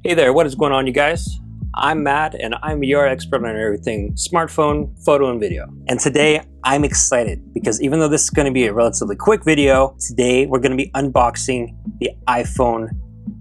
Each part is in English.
Hey there, what is going on, you guys? I'm Matt and I'm your expert on everything smartphone, photo, and video. And today I'm excited because even though this is going to be a relatively quick video, today we're going to be unboxing the iPhone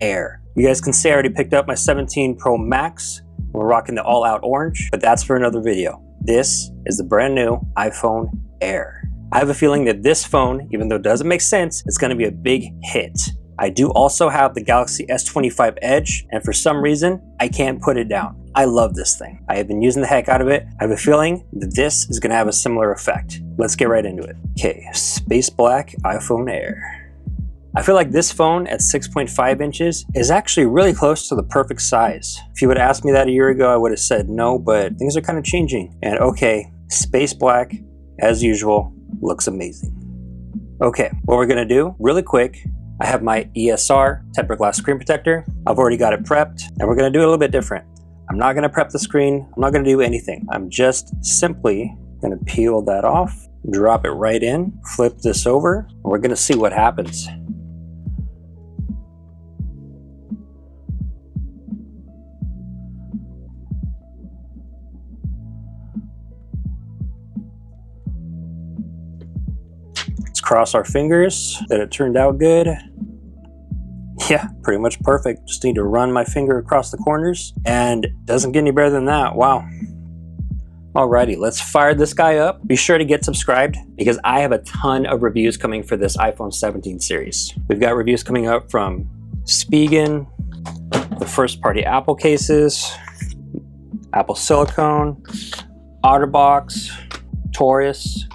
Air. You guys can see I already picked up my 17 Pro Max. We're rocking the all-out orange, but that's for another video. This is the brand new iPhone Air. I have a feeling that this phone, even though it doesn't make sense, is going to be a big hit. I do also have the Galaxy S25 Edge, and for some reason, I can't put it down. I love this thing. I have been using the heck out of it. I have a feeling that this is gonna have a similar effect. Let's get right into it. Okay, space black iPhone Air. I feel like this phone at 6.5 inches is actually really close to the perfect size. If you would have asked me that a year ago, I would have said no, but things are kind of changing. And okay, space black, as usual, looks amazing. Okay, what we're gonna do, really quick, I have my ESR tempered glass screen protector. I've already got it prepped, and we're gonna do it a little bit different. I'm not gonna prep the screen. I'm not gonna do anything. I'm just simply gonna peel that off, drop it right in, flip this over, and we're gonna see what happens. Let's cross our fingers that it turned out good. Yeah, pretty much perfect. Just need to run my finger across the corners and it doesn't get any better than that. Wow. Alrighty, let's fire this guy up. Be sure to get subscribed because I have a ton of reviews coming for this iPhone 17 series. We've got reviews coming up from Spigen, the first party Apple cases, Apple Silicone, OtterBox, Taurus,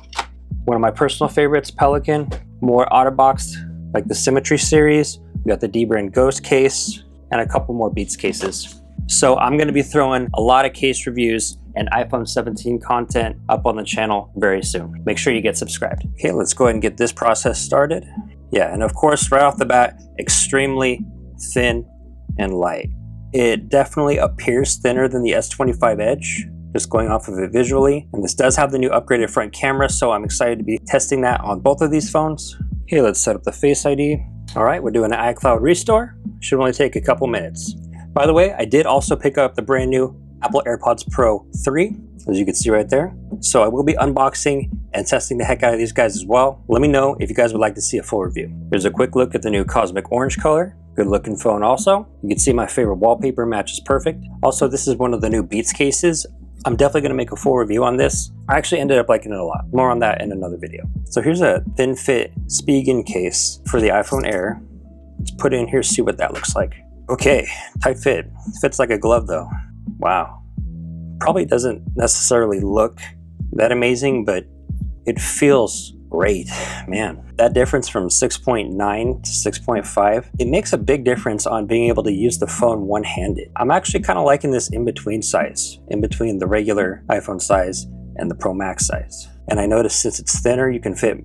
one of my personal favorites, Pelican, more OtterBox like the Symmetry series. We got the D-Brand Ghost case and a couple more Beats cases. So I'm gonna be throwing a lot of case reviews and iPhone 17 content up on the channel very soon. Make sure you get subscribed. Okay, let's go ahead and get this process started. Yeah, and of course, right off the bat, extremely thin and light. It definitely appears thinner than the S25 Edge, just going off of it visually. And this does have the new upgraded front camera, so I'm excited to be testing that on both of these phones. Okay, let's set up the Face ID. All right, we're doing an iCloud restore. Should only take a couple minutes. By the way, I did also pick up the brand new Apple AirPods Pro 3, as you can see right there. So I will be unboxing and testing the heck out of these guys as well. Let me know if you guys would like to see a full review. Here's a quick look at the new Cosmic Orange color. Good looking phone also. You can see my favorite wallpaper matches perfect. Also, this is one of the new Beats cases. I'm definitely gonna make a full review on this. I actually ended up liking it a lot. More on that in another video. So here's a thin fit Spigen case for the iPhone Air. Let's put it in here, see what that looks like. Okay, tight fit. Fits like a glove though. Wow. Probably doesn't necessarily look that amazing, but it feels great. Man, that difference from 6.9 to 6.5, it makes a big difference on being able to use the phone one-handed. I'm actually kind of liking this in-between size, in between the regular iPhone size and the Pro Max size. And I noticed since it's thinner, you can fit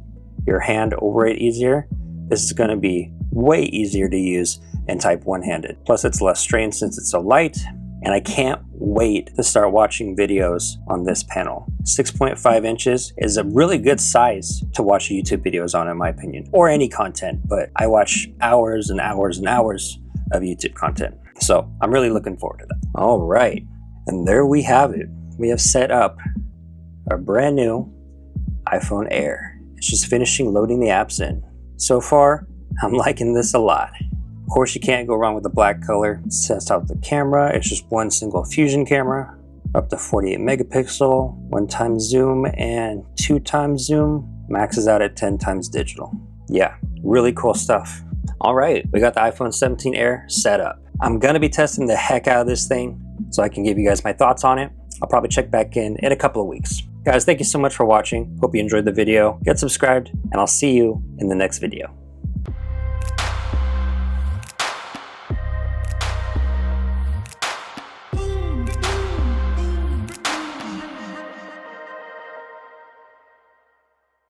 your hand over it easier. This is gonna be way easier to use and type one-handed. Plus it's less strain since it's so light. And I can't wait to start watching videos on this panel. 6.5 inches is a really good size to watch YouTube videos on, in my opinion, or any content, but I watch hours and hours and hours of YouTube content. So I'm really looking forward to that. All right, and there we have it. We have set up our brand new iPhone Air. It's just finishing loading the apps in. So far, I'm liking this a lot. Of course, you can't go wrong with the black color. It sets out the camera. It's just one single fusion camera, up to 48 megapixel, 1x zoom and 2x zoom. Maxes out at 10x digital. Yeah, really cool stuff. All right, we got the iPhone 17 Air set up. I'm gonna be testing the heck out of this thing so I can give you guys my thoughts on it. I'll probably check back in a couple of weeks. Guys, thank you so much for watching. Hope you enjoyed the video. Get subscribed and I'll see you in the next video.